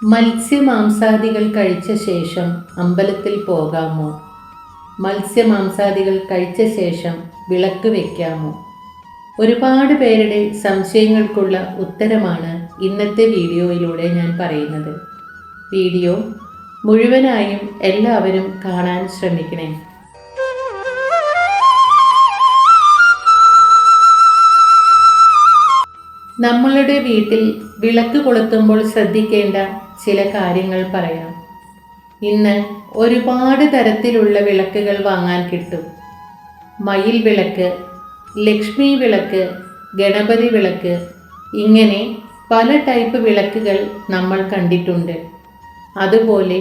മത്സ്യമാംസാദികൾ കഴിച്ച ശേഷം അമ്പലത്തിൽ പോകാമോ? മത്സ്യമാംസാദികൾ കഴിച്ച ശേഷം വിളക്ക് വയ്ക്കാമോ? ഒരുപാട് പേരുടെ സംശയങ്ങൾക്കുള്ള ഉത്തരമാണ് ഇന്നത്തെ വീഡിയോയിലൂടെ ഞാൻ പറയുന്നത്. വീഡിയോ മുഴുവനായും എല്ലാവരും കാണാൻ ശ്രമിക്കണേ. നമ്മളുടെ വീട്ടിൽ വിളക്ക് കൊളുത്തുമ്പോൾ ശ്രദ്ധിക്കേണ്ട ചില കാര്യങ്ങൾ പറയാം. ഇന്ന് ഒരുപാട് തരത്തിലുള്ള വിളക്കുകൾ വാങ്ങാൻ കിട്ടും. മയിൽ വിളക്ക്, ലക്ഷ്മി വിളക്ക്, ഗണപതി വിളക്ക്, ഇങ്ങനെ പല ടൈപ്പ് വിളക്കുകൾ നമ്മൾ കണ്ടിട്ടുണ്ട്. അതുപോലെ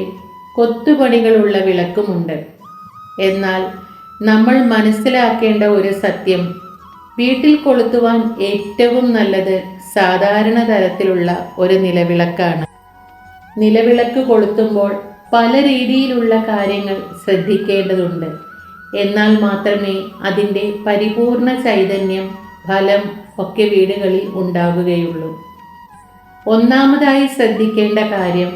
കൊത്തുപണികളുള്ള വിളക്കുമുണ്ട്. എന്നാൽ നമ്മൾ മനസ്സിലാക്കേണ്ട ഒരു സത്യം, വീട്ടിൽ കൊളുത്തുവാൻ ഏറ്റവും നല്ലത് സാധാരണ തരത്തിലുള്ള ഒരു നിലവിളക്കാണ്. നിലവിളക്ക് കൊളുത്തുമ്പോൾ പല രീതിയിലുള്ള കാര്യങ്ങൾ ശ്രദ്ധിക്കേണ്ടതുണ്ട്. എന്നാൽ മാത്രമേ അതിൻ്റെ പരിപൂർണ ചൈതന്യം, ഫലം ഒക്കെ വീടുകളിൽ ഉണ്ടാവുകയുള്ളൂ. ഒന്നാമതായി ശ്രദ്ധിക്കേണ്ട കാര്യം,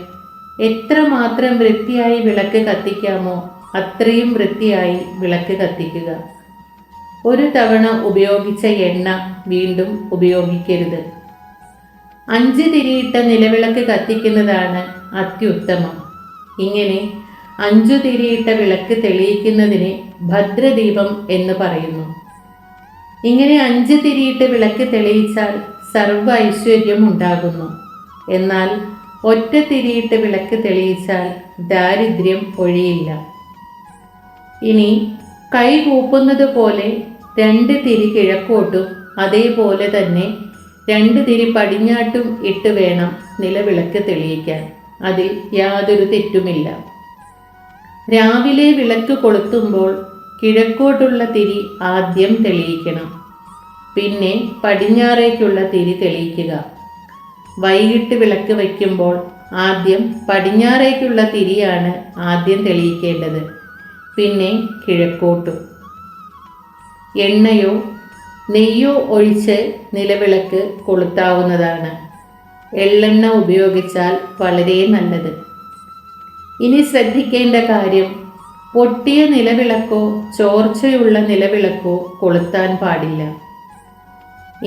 എത്രമാത്രം വൃത്തിയായി വിളക്ക് കത്തിക്കാമോ അത്രയും വൃത്തിയായി വിളക്ക് കത്തിക്കുക. ഒരു തവണ ഉപയോഗിച്ച എണ്ണ വീണ്ടും ഉപയോഗിക്കരുത്. 5 തിരിയിട്ട നിലവിളക്ക് കത്തിക്കുന്നതാണ് അത്യുത്തമം. ഇങ്ങനെ 5 തിരിയിട്ട വിളക്ക് തെളിയിക്കുന്നതിന് ഭദ്രദീപം എന്ന് പറയുന്നു. ഇങ്ങനെ 5 തിരിയിട്ട് വിളക്ക് തെളിയിച്ചാൽ സർവ്വ ഐശ്വര്യം ഉണ്ടാകുന്നു. എന്നാൽ ഒറ്റ തിരിയിട്ട് വിളക്ക് തെളിയിച്ചാൽ ദാരിദ്ര്യം ഒഴിയില്ല. ഇനി കൈ കൂപ്പുന്നത് പോലെ 2 തിരി കിഴക്കോട്ടും അതേപോലെ തന്നെ 2 തിരി പടിഞ്ഞാട്ടും ഇട്ട് വേണം നിലവിളക്ക് തെളിയിക്കാൻ. അതിൽ യാതൊരു തെറ്റുമില്ല. രാവിലെ വിളക്ക് കൊളുത്തുമ്പോൾ കിഴക്കോട്ടുള്ള തിരി ആദ്യം തെളിയിക്കണം. പിന്നെ പടിഞ്ഞാറേക്കുള്ള തിരി തെളിയിക്കുക. വൈകിട്ട് വിളക്ക് വയ്ക്കുമ്പോൾ ആദ്യം പടിഞ്ഞാറേക്കുള്ള തിരിയാണ് ആദ്യം തെളിയിക്കേണ്ടത്, പിന്നെ കിഴക്കോട്ടും. എണ്ണയോ നെയ്യോ ഒഴിച്ച് നിലവിളക്ക് കൊളുത്താവുന്നതാണ്. എള്ളെണ്ണ ഉപയോഗിച്ചാൽ വളരെ നല്ലത്. ഇനി ശ്രദ്ധിക്കേണ്ട കാര്യം, പൊട്ടിയ നിലവിളക്കോ ചോർച്ചയുള്ള നിലവിളക്കോ കൊളുത്താൻ പാടില്ല.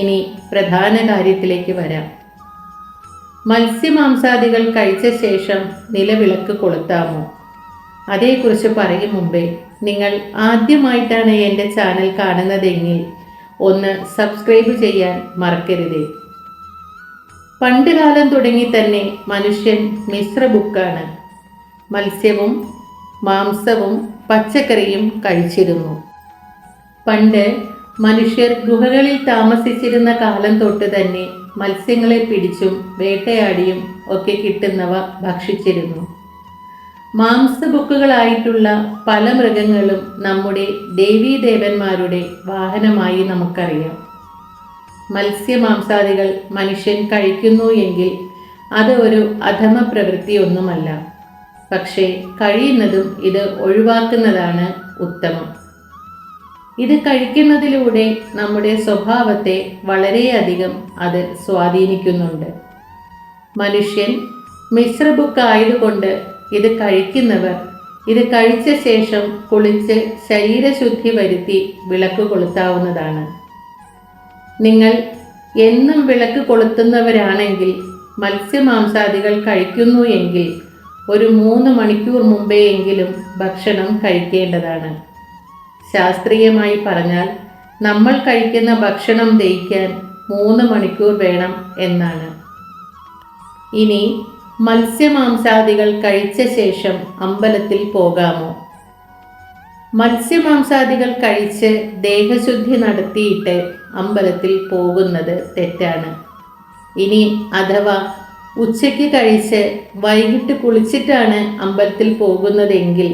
ഇനി പ്രധാന കാര്യത്തിലേക്ക് വരാം. മത്സ്യമാംസാദികൾ കഴിച്ച ശേഷം നിലവിളക്ക് കൊളുത്താമോ? അതേക്കുറിച്ച് പറയും മുമ്പേ, നിങ്ങൾ ആദ്യമായിട്ടാണ് എൻ്റെ ചാനൽ കാണുന്നതെങ്കിൽ ഒന്ന് സബ്സ്ക്രൈബ് ചെയ്യാൻ മറക്കരുതേ. പണ്ട് കാലം തുടങ്ങി തന്നെ മനുഷ്യൻ മിശ്ര ബുക്കാണ്. മത്സ്യവും മാംസവും പച്ചക്കറിയും കഴിച്ചിരുന്നു. പണ്ട് മനുഷ്യർ ഗുഹകളിൽ താമസിച്ചിരുന്ന കാലം തൊട്ട് തന്നെ മത്സ്യങ്ങളെ പിടിച്ചും വേട്ടയാടിയും ഒക്കെ കിട്ടുന്നവ ഭക്ഷിച്ചിരുന്നു. മാംസബുക്കുകളായിട്ടുള്ള പല മൃഗങ്ങളും നമ്മുടെ ദേവീദേവന്മാരുടെ വാഹനമായി നമുക്കറിയാം. മത്സ്യമാംസാദികൾ മനുഷ്യൻ കഴിക്കുന്നു എങ്കിൽ അത് ഒരു അധമ പ്രവൃത്തിയൊന്നുമല്ല. പക്ഷേ കഴിയുന്നതും ഇത് ഒഴിവാക്കുന്നതാണ് ഉത്തമം. ഇത് കഴിക്കുന്നതിലൂടെ നമ്മുടെ സ്വഭാവത്തെ വളരെയധികം അത് സ്വാധീനിക്കുന്നുണ്ട്. മനുഷ്യൻ മിശ്രബുക്കായതുകൊണ്ട് ഇത് കഴിക്കുന്നവർ ഇത് കഴിച്ച ശേഷം കുളിച്ച് ശരീരശുദ്ധി വരുത്തി വിളക്ക് കൊളുത്താവുന്നതാണ്. നിങ്ങൾ എന്നും വിളക്ക് കൊളുത്തുന്നവരാണെങ്കിൽ മത്സ്യമാംസാദികൾ കഴിക്കുന്നു എങ്കിൽ ഒരു 3 മണിക്കൂർ മുമ്പേയെങ്കിലും ഭക്ഷണം കഴിക്കേണ്ടതാണ്. ശാസ്ത്രീയമായി പറഞ്ഞാൽ നമ്മൾ കഴിക്കുന്ന ഭക്ഷണം ദഹിക്കാൻ 3 മണിക്കൂർ വേണം എന്നാണ്. ഇനി മത്സ്യമാംസാദികൾ കഴിച്ച ശേഷം അമ്പലത്തിൽ പോകാമോ? മത്സ്യമാംസാദികൾ കഴിച്ച് ദേഹശുദ്ധി നടത്തിയിട്ട് അമ്പലത്തിൽ പോകുന്നത് തെറ്റാണ്. ഇനി അഥവാ ഉച്ചയ്ക്ക് കഴിച്ച് വൈകിട്ട് കുളിച്ചിട്ടാണ് അമ്പലത്തിൽ പോകുന്നതെങ്കിൽ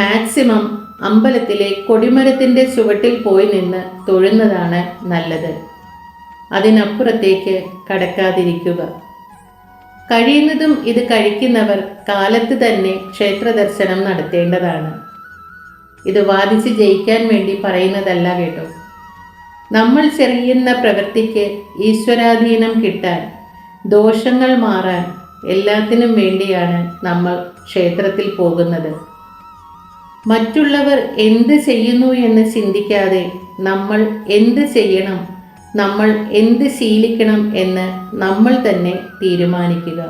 മാക്സിമം അമ്പലത്തിലെ കൊടിമരത്തിൻ്റെ ചുവട്ടിൽ പോയി നിന്ന് തൊഴുന്നതാണ് നല്ലത്. അതിനപ്പുറത്തേക്ക് കടക്കാതിരിക്കുക. കഴിയുന്നതും ഇത് കഴിക്കുന്നവർ കാലത്ത് തന്നെ ക്ഷേത്ര ദർശനം നടത്തേണ്ടതാണ്. ഇത് വാദിച്ച് ജയിക്കാൻ വേണ്ടി പറയുന്നതല്ല കേട്ടോ. നമ്മൾ ചെയ്യുന്ന പ്രവൃത്തിക്ക് ഈശ്വരാധീനം കിട്ടാൻ, ദോഷങ്ങൾ മാറാൻ എല്ലാത്തിനും വേണ്ടിയാണ് നമ്മൾ ക്ഷേത്രത്തിൽ പോകുന്നത്. മറ്റുള്ളവർ എന്ത് ചെയ്യുന്നു എന്ന് ചിന്തിക്കാതെ നമ്മൾ എന്ത് ചെയ്യണം, നമ്മൾ എന്ത് ശീലിക്കണം എന്ന് നമ്മൾ തന്നെ തീരുമാനിക്കുക.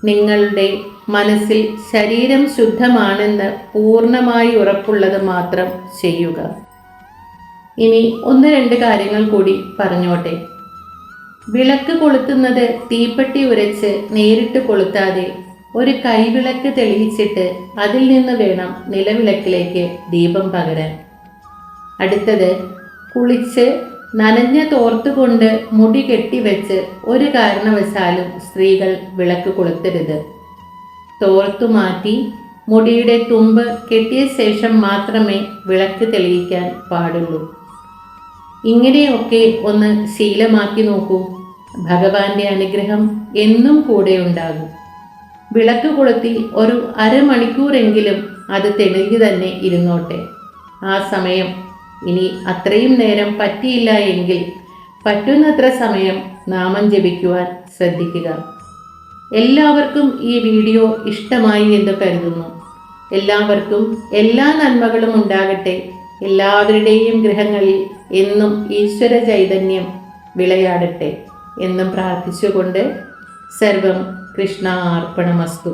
നിങ്ങളുടെ മനസ്സിൽ ശരീരം ശുദ്ധമാണെന്ന് പൂർണ്ണമായി ഉറപ്പുള്ളത് മാത്രം ചെയ്യുക. ഇനി 1-2 കാര്യങ്ങൾ കൂടി പറഞ്ഞോട്ടെ. വിളക്ക് കൊളുത്തുന്നത് തീപ്പെട്ടി ഉരച്ച് നേരിട്ട് കൊളുത്താതെ ഒരു കൈവിളക്ക് തെളിയിച്ചിട്ട് അതിൽ നിന്ന് വേണം നിലവിളക്കിലേക്ക് ദീപം പകരാൻ. അടുത്തത്, കുളിച്ച് നനഞ്ഞ തോർത്തുകൊണ്ട് മുടി കെട്ടിവെച്ച് ഒരു കാരണവശാലും സ്ത്രീകൾ വിളക്ക് കൊളുത്തരുത്. തോർത്തു മാറ്റി മുടിയുടെ തുമ്പ് കെട്ടിയ ശേഷം മാത്രമേ വിളക്ക് തെളിയിക്കാൻ പാടുള്ളൂ. ഇങ്ങനെയൊക്കെ ഒന്ന് ശീലമാക്കി നോക്കൂ. ഭഗവാന്റെ അനുഗ്രഹം എന്നും കൂടെ ഉണ്ടാകും. വിളക്ക് കൊളുത്തി ഒരു അരമണിക്കൂറെങ്കിലും അത് തെളിഞ്ഞു തന്നെ ഇരുന്നോട്ടെ. ആ സമയം ഇനി അത്രയും നേരം പറ്റിയില്ല എങ്കിൽ പറ്റുന്നത്ര സമയം നാമം ജപിക്കുവാൻ ശ്രദ്ധിക്കുക. എല്ലാവർക്കും ഈ വീഡിയോ ഇഷ്ടമായി എന്ന് കരുതുന്നു. എല്ലാവർക്കും എല്ലാ നന്മകളും ഉണ്ടാകട്ടെ. എല്ലാവരുടെയും ഗൃഹങ്ങളിൽ എന്നും ഈശ്വര ചൈതന്യം വിളയാടട്ടെ എന്നും പ്രാർത്ഥിച്ചുകൊണ്ട് സർവം കൃഷ്ണാർപ്പണമസ്തു.